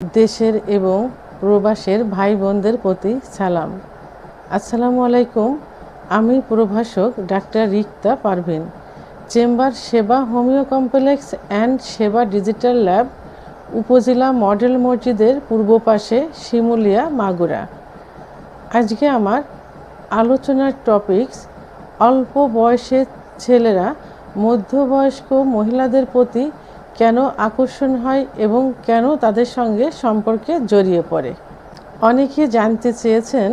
দেশের এবং প্রবাসের ভাই বোনদের প্রতি সালাম। আসসালামু আলাইকুম। আমি প্রভাষক ডাক্তার রিক্তা পারভিন, চেম্বার সেবা হোমিও কমপ্লেক্স অ্যান্ড সেবা ডিজিটাল ল্যাব, উপজেলা মডেল মসজিদের পূর্ব পাশে, শিমুলিয়া, মাগুরা। আজকে আমার আলোচনার টপিকস অল্প বয়সের ছেলেরা মধ্যবয়স্ক মহিলাদের প্রতি কেন আকর্ষণ হয় এবং কেন তাদের সঙ্গে সম্পর্কে জড়িয়ে পড়ে। অনেকে জানতে চেয়েছেন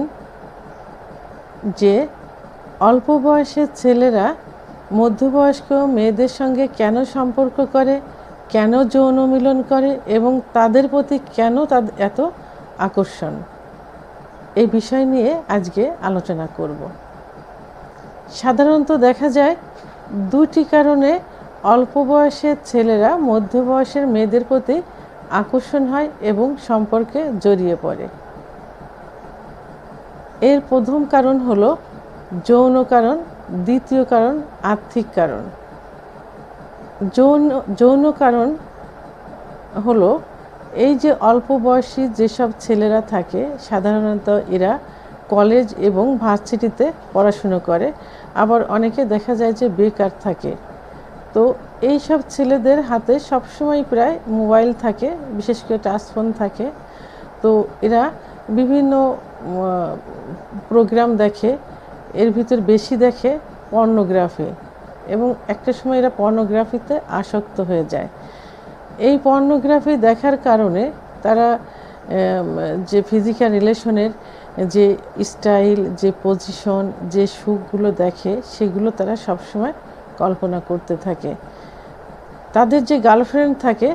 যে অল্প বয়সের ছেলেরা মধ্যবয়স্ক মেয়েদের সঙ্গে কেন সম্পর্ক করে, কেন যৌন মিলন করে এবং তাদের প্রতি কেন তাদের এত আকর্ষণ। এই বিষয় নিয়ে আজকে আলোচনা করব। সাধারণত দেখা যায় দুটি কারণে অল্প বয়সের ছেলেরা মধ্য বয়সের মেয়েদের প্রতি আকর্ষণ হয় এবং সম্পর্কে জড়িয়ে পড়ে। এর প্রথম কারণ হলো যৌন কারণ, দ্বিতীয় কারণ আর্থিক কারণ। যৌন কারণ হলো এই যে অল্প বয়সী যেসব ছেলেরা থাকে, সাধারণত এরা কলেজ এবং ভার্সিটিতে পড়াশুনো করে, আবার অনেকে দেখা যায় যে বেকার থাকে। তো এই সব ছেলেদের হাতে সবসময় প্রায় মোবাইল থাকে, বিশেষ করে টাচফোন থাকে। তো এরা বিভিন্ন প্রোগ্রাম দেখে, এর ভিতর বেশি দেখে পর্নোগ্রাফি, এবং একটা সময় এরা পর্নোগ্রাফিতে আসক্ত হয়ে যায়। এই পর্নোগ্রাফি দেখার কারণে তারা যে ফিজিক্যাল রিলেশনের যে স্টাইল, যে পজিশন, যে সুখগুলো দেখে, সেগুলো তারা সবসময় কল্পনা করতে থাকে। তাদের যে গার্লফ্রেন্ড থাকে,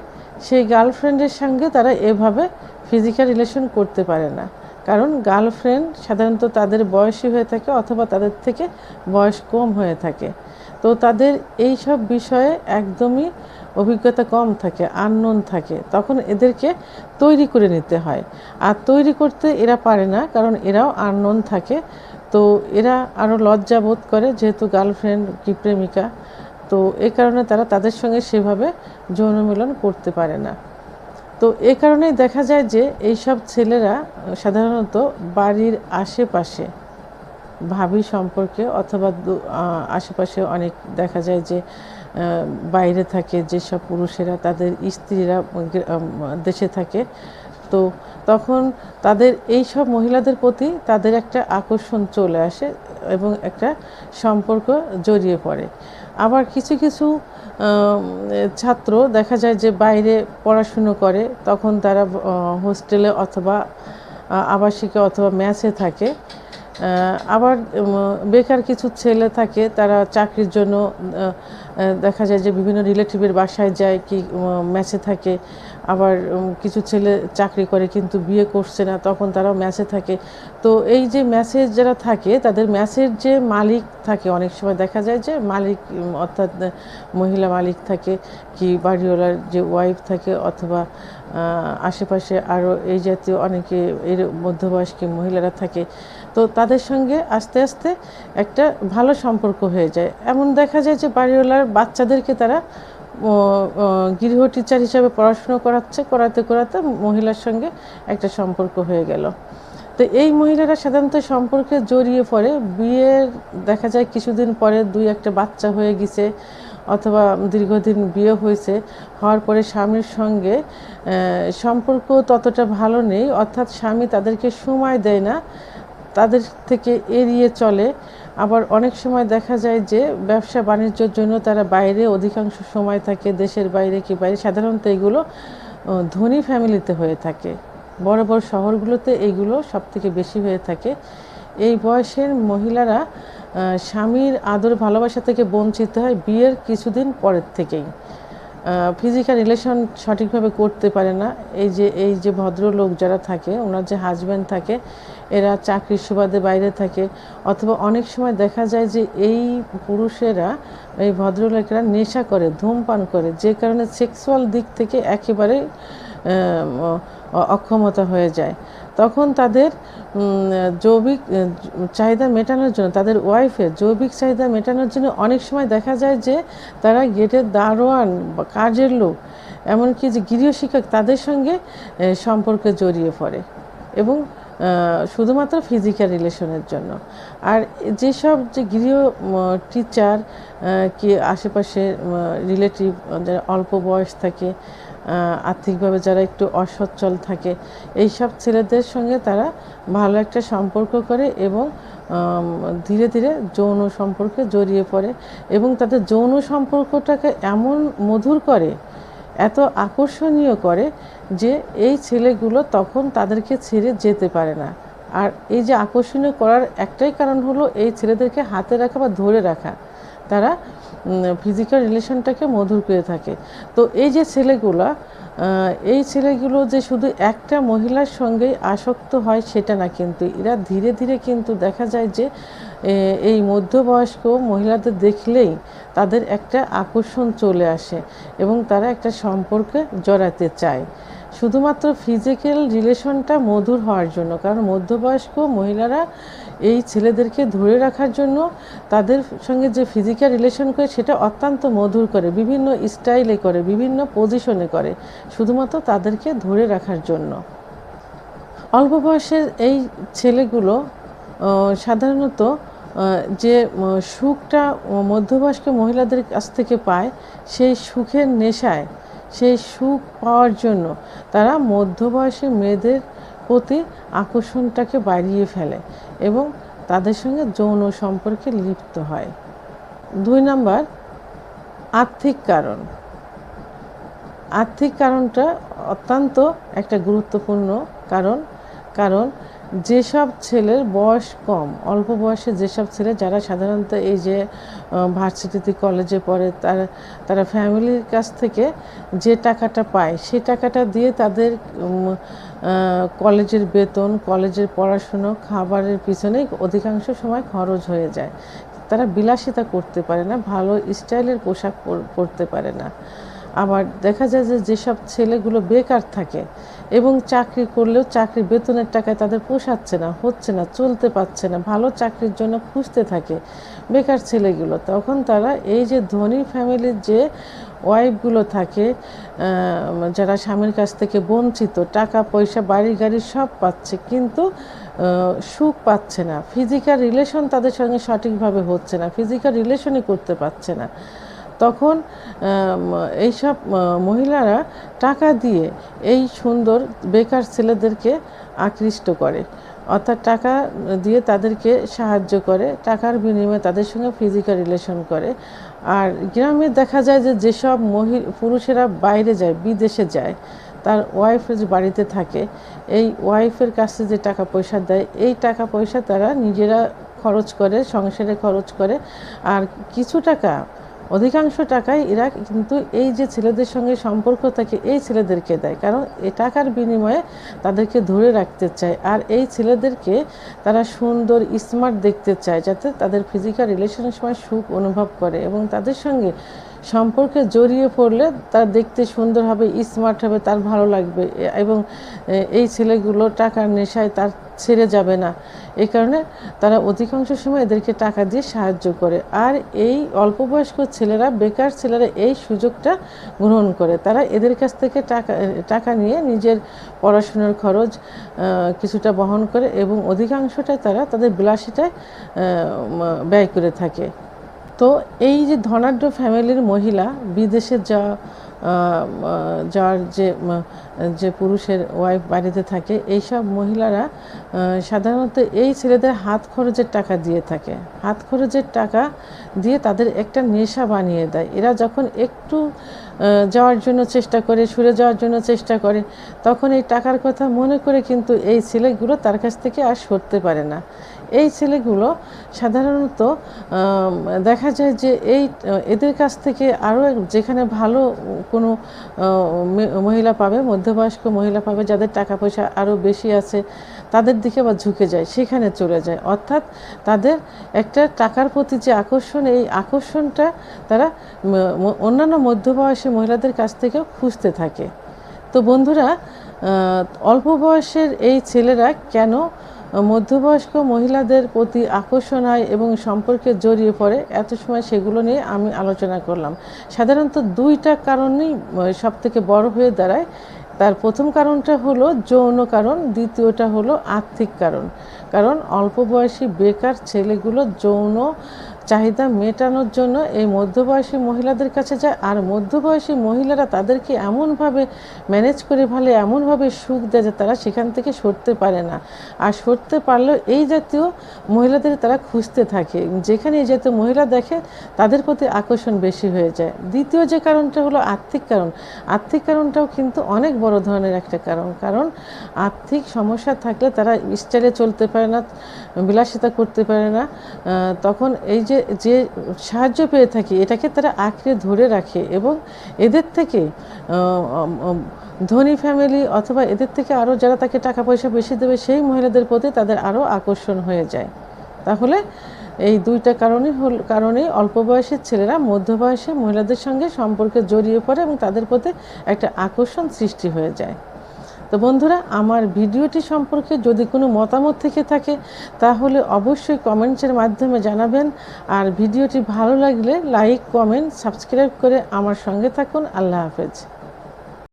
সেই গার্লফ্রেন্ডের সঙ্গে তারা এভাবে ফিজিক্যাল রিলেশন করতে পারে না, কারণ গার্লফ্রেন্ড সাধারণত তাদের বয়সী হয়ে থাকে অথবা তাদের থেকে বয়স কম হয়ে থাকে। তো তাদের এই সব বিষয়ে একদমই অভিজ্ঞতা কম থাকে, আননোন থাকে। তখন এদেরকে তৈরি করে নিতে হয়, আর তৈরি করতে এরা পারে না, কারণ এরাও আননোন থাকে। তো এরা আরও লজ্জা বোধ করে, যেহেতু গার্লফ্রেন্ড কি প্রেমিকা। তো এই কারণে তারা তাদের সঙ্গে সেভাবে যৌন মিলন করতে পারে না। তো এই কারণেই দেখা যায় যে এইসব ছেলেরা সাধারণত বাড়ির আশেপাশে ভাবি সম্পর্কে অথবা আশেপাশে অনেক দেখা যায় যে বাইরে থাকে যেসব পুরুষেরা, তাদের স্ত্রীরা দেশে থাকে। তো তখন তাদের এই সব মহিলাদের প্রতি তাদের একটা আকর্ষণ চলে আসে এবং একটা সম্পর্ক জড়িয়ে পড়ে। আবার কিছু কিছু ছাত্র দেখা যায় যে বাইরে পড়াশুনো করে, তখন তারা হোস্টেলে অথবা আবাসিকে অথবা মেসে থাকে। আবার বেকার কিছু ছেলে থাকে, তারা চাকরির জন্য দেখা যায় যে বিভিন্ন রিলেটিভের বাসায় যায় কি মেসে থাকে। আবার কিছু ছেলে চাকরি করে কিন্তু বিয়ে করছে না, তখন তারাও মেসে থাকে। তো এই যে মেসে যারা থাকে, তাদের মেসের যে মালিক থাকে, অনেক সময় দেখা যায় যে মালিক অর্থাৎ মহিলা মালিক থাকে, কি বাড়িওয়ালার যে ওয়াইফ থাকে, অথবা আশেপাশে আরও এই জাতীয় অনেকে এর মধ্যবয়স্ক মহিলারা থাকে। তো তাদের সঙ্গে আস্তে আস্তে একটা ভালো সম্পর্ক হয়ে যায়। এমন দেখা যায় যে বাড়িওয়ালার বাচ্চাদেরকে তারা গৃহ টিচার হিসাবে পড়াশুনো করাতে করাতে মহিলার সঙ্গে একটা সম্পর্ক হয়ে গেল। তো এই মহিলারা সাধারণত সম্পর্কে জড়িয়ে পড়ে, বিয়ের দেখা যায় কিছুদিন পরে দুই একটা বাচ্চা হয়ে গেছে, অথবা দীর্ঘদিন বিয়ে হয়েছে, হওয়ার পরে স্বামীর সঙ্গে সম্পর্ক ততটা ভালো নেই, অর্থাৎ স্বামী তাদেরকে সময় দেয় না, তাদের থেকে এড়িয়ে চলে। আবার অনেক সময় দেখা যায় যে ব্যবসা বাণিজ্যের জন্য তারা বাইরে অধিকাংশ সময় থাকে, দেশের বাইরে কি বাইরে। সাধারণত এগুলো ধনী ফ্যামিলিতে হয়ে থাকে, বড় বড় শহরগুলোতে এইগুলো সবথেকে বেশি হয়ে থাকে। এই বয়সের মহিলারা স্বামীর আদর ভালোবাসা থেকে বঞ্চিত হয় বিয়ের কিছুদিন পরের থেকেই। ফিজিক্যাল রিলেশন সঠিকভাবে করতে পারে না। এই যে ভদ্রলোক যারা থাকে, ওনার যে হাজব্যান্ড থাকে, এরা চাকরির সুবাদে বাইরে থাকে, অথবা অনেক সময় দেখা যায় যে এই পুরুষেরা, এই ভদ্রলোকেরা নেশা করে, ধূমপান করে, যে কারণে সেক্সুয়াল দিক থেকে একেবারে অক্ষমতা হয়ে যায়। তখন তাদের জৈবিক চাহিদা মেটানোর জন্য, তাদের ওয়াইফের জৈবিক চাহিদা মেটানোর জন্য অনেক সময় দেখা যায় যে তারা গেটের দারোয়ান বা কাজের লোক এমনকি যে গৃহশিক্ষক তাদের সঙ্গে সম্পর্কে জড়িয়ে পড়ে এবং শুধুমাত্র ফিজিক্যাল রিলেশনের জন্য। আর যেসব যে গৃহ টিচার কি আশেপাশে রিলেটিভ যারা অল্প বয়স থাকে, আর্থিকভাবে যারা একটু অসচ্ছল থাকে, এইসব ছেলেদের সঙ্গে তারা ভালো একটা সম্পর্ক করে এবং ধীরে ধীরে যৌন সম্পর্কে জড়িয়ে পড়ে এবং তাদের যৌন সম্পর্কটাকে এমন মধুর করে, এত আকর্ষণীয় করে যে এই ছেলেগুলো তখন তাদেরকে ছেড়ে যেতে পারে না। আর এই যে আকর্ষণীয় করার একটাই কারণ হলো এই ছেলেদেরকে হাতে রাখা বা ধরে রাখা, তারা ফিজিক্যাল রিলেশনটাকে মধুর করে থাকে। তো এই যে ছেলেগুলো যে শুধু একটা মহিলার সঙ্গেই আসক্ত হয় সেটা না, কিন্তু এরা ধীরে ধীরে কিন্তু দেখা যায় যে এই মধ্যবয়স্ক মহিলাদের দেখলেই তাদের একটা আকর্ষণ চলে আসে এবং তারা একটা সম্পর্কে জড়াতে চায় শুধুমাত্র ফিজিক্যাল রিলেশনটা মধুর হওয়ার জন্য। কারণ মধ্যবয়স্ক মহিলারা এই ছেলেদেরকে ধরে রাখার জন্য তাদের সঙ্গে যে ফিজিক্যাল রিলেশন করে সেটা অত্যন্ত মধুর করে, বিভিন্ন স্টাইলে করে, বিভিন্ন পজিশনে করে, শুধুমাত্র তাদেরকে ধরে রাখার জন্য। অল্প বয়সের এই ছেলেগুলো সাধারণত যে সুখটা মধ্যবয়স্ক মহিলাদের কাছ থেকে পায়, সেই সুখের নেশায়, সেই সুখ পাওয়ার জন্য তারা মধ্যবয়সী মেয়েদের প্রতি আকর্ষণটাকে বাড়িয়ে ফেলে এবং তাদের সঙ্গে যৌন সম্পর্কে লিপ্ত হয়। 2 নাম্বার, আর্থিক কারণ। আর্থিক কারণটা অত্যন্ত একটা গুরুত্বপূর্ণ কারণ যেসব ছেলের বয়স কম, অল্প বয়সে যেসব ছেলে যারা সাধারণত এই যে ভার্সিটিতে কলেজে পড়ে, তারা ফ্যামিলির কাছ থেকে যে টাকাটা পায় সেই টাকাটা দিয়ে তাদের কলেজের বেতন, কলেজের পড়াশুনো, খাবারের পিছনেই অধিকাংশ সময় খরচ হয়ে যায়। তারা বিলাসিতা করতে পারে না, ভালো স্টাইলের পোশাক পরতে পারে না। আবার দেখা যায় যে যেসব ছেলেগুলো বেকার থাকে এবং চাকরি করলেও চাকরির বেতনের টাকায় তাদের পোষাচ্ছে না, হচ্ছে না, চলতে পারছে না, ভালো চাকরির জন্য খুঁজতে থাকে বেকার ছেলেগুলো, তখন তারা এই যে ধনী ফ্যামিলির যে ওয়াইফগুলো থাকে, যারা স্বামীর কাছ থেকে বঞ্চিত, টাকা পয়সা বাড়ি গাড়ি সব পাচ্ছে কিন্তু সুখ পাচ্ছে না, ফিজিক্যাল রিলেশন তাদের সঙ্গে সঠিকভাবে হচ্ছে না, ফিজিক্যাল রিলেশনই করতে পারছে না, তখন এইসব মহিলারা টাকা দিয়ে এই সুন্দর বেকার ছেলেদেরকে আকৃষ্ট করে, অর্থাৎ টাকা দিয়ে তাদেরকে সাহায্য করে, টাকার বিনিময়ে তাদের সঙ্গে ফিজিক্যাল রিলেশন করে। আর গ্রামে দেখা যায় যে যেসব পুরুষেরা বাইরে যায়, বিদেশে যায়, তার ওয়াইফ যে বাড়িতে থাকে, এই ওয়াইফের কাছে যে টাকা পয়সা দেয়, এই টাকা পয়সা তারা নিজেরা খরচ করে, সংসারে খরচ করে, আর কিছু টাকা, অধিকাংশ টাকাই এরা কিন্তু এই যে ছেলেদের সঙ্গে সম্পর্ক থাকে এই ছেলেদেরকে দেয়, কারণ এই টাকার বিনিময়ে তাদেরকে ধরে রাখতে চায়। আর এই ছেলেদেরকে তারা সুন্দর স্মার্ট দেখতে চায়, যাতে তাদের ফিজিক্যাল রিলেশনের সময় সুখ অনুভব করে এবং তাদের সঙ্গে সম্পর্কে জড়িয়ে পড়লে তার দেখতে সুন্দর হবে, স্মার্ট হবে, তার ভালো লাগবে এবং এই ছেলেগুলো টাকার নেশায় তার ছেড়ে যাবে না। এই কারণে তারা অধিকাংশ সময় এদেরকে টাকা দিয়ে সাহায্য করে। আর এই অল্প বয়স্ক ছেলেরা, বেকার ছেলেরা এই সুযোগটা গ্রহণ করে, তারা এদের কাছ থেকে টাকা নিয়ে নিজের পড়াশোনার খরচ কিছুটা বহন করে এবং অধিকাংশটা তারা তাদের বিলাসিতায় ব্যয় করে থাকে। তো এই যে ধনাঢ্য ফ্যামিলির মহিলা, বিদেশে যার যে পুরুষের ওয়াইফ বাড়িতে থাকে, এইসব মহিলারা সাধারণত এই ছেলেদের হাত খরচের টাকা দিয়ে থাকে, হাত খরচের টাকা দিয়ে তাদের একটা নেশা বানিয়ে দেয়। এরা যখন একটু যাওয়ার জন্য চেষ্টা করে, সরে যাওয়ার জন্য চেষ্টা করে, তখন এই টাকার কথা মনে করে কিন্তু এই ছেলেগুলো তার কাছ থেকে আর সরতে পারে না। এই ছেলেগুলো সাধারণত দেখা যায় যে এদের কাছ থেকে আরও যেখানে ভালো কোনো মহিলা পাবে, মধ্যবয়স্ক মহিলা পাবে, যাদের টাকা পয়সা আরও বেশি আছে, তাদের দিকে আবার ঝুঁকে যায়, সেখানে চলে যায়। অর্থাৎ তাদের একটা টাকার প্রতি যে আকর্ষণ, এই আকর্ষণটা তারা অন্যান্য মধ্যবয়সী মহিলাদের কাছ থেকেও খুঁজতে থাকে। তো বন্ধুরা, অল্প বয়সের এই ছেলেরা কেন মধ্যবয়স্ক মহিলাদের প্রতি আকর্ষণ হয় এবং সম্পর্কে জড়িয়ে পড়ে, এত সময় সেগুলো নিয়ে আমি আলোচনা করলাম। সাধারণত দুইটা কারণেই সবথেকে বড় হয়ে দাঁড়ায়। তার প্রথম কারণটা হলো যৌন কারণ, দ্বিতীয়টা হলো আর্থিক কারণ। কারণ অল্প বয়সী বেকার ছেলেগুলো যৌন চাহিদা মেটানোর জন্য এই মধ্যবয়সী মহিলাদের কাছে যায়, আর মধ্যবয়সী মহিলারা তাদেরকে এমনভাবে ম্যানেজ করে ফেলে, এমনভাবে সুখ দেয় যে তারা সেখান থেকে সরতে পারে না। আর সরতে পারলেও এই জাতীয় মহিলাদের তারা খুঁজতে থাকে, যেখানে এই জাতীয় মহিলা দেখে তাদের প্রতি আকর্ষণ বেশি হয়ে যায়। দ্বিতীয় যে কারণটা হলো আর্থিক কারণ। আর্থিক কারণটাও কিন্তু অনেক বড় ধরনের একটা কারণ। কারণ আর্থিক সমস্যা থাকলে তারা স্টাইলে চলতে পারে না, বিলাসিতা করতে পারে না। তখন এই যে সাহায্য পেয়ে থাকি এটাকে তারা আঁকড়ে ধরে রাখে, এবং এদের থেকে ধনী ফ্যামিলি অথবা এদের থেকে আরও যারা তাকে টাকা পয়সা বেশি দেবে সেই মহিলাদের প্রতি তাদের আরও আকর্ষণ হয়ে যায়। তাহলে এই দুইটা কারণেই অল্প বয়সের ছেলেরা মধ্যবয়সী মহিলাদের সঙ্গে সম্পর্কে জড়িয়ে পড়ে এবং তাদের প্রতি একটা আকর্ষণ সৃষ্টি হয়ে যায়। তো বন্ধুরা, আমার ভিডিওটি সম্পর্কে যদি কোনো মতামত থেকে থাকে তাহলে অবশ্যই কমেন্টসের মাধ্যমে জানাবেন। আর ভিডিওটি ভালো লাগলে লাইক, কমেন্ট, সাবস্ক্রাইব করে আমার সঙ্গে থাকুন। আল্লাহ হাফেজ।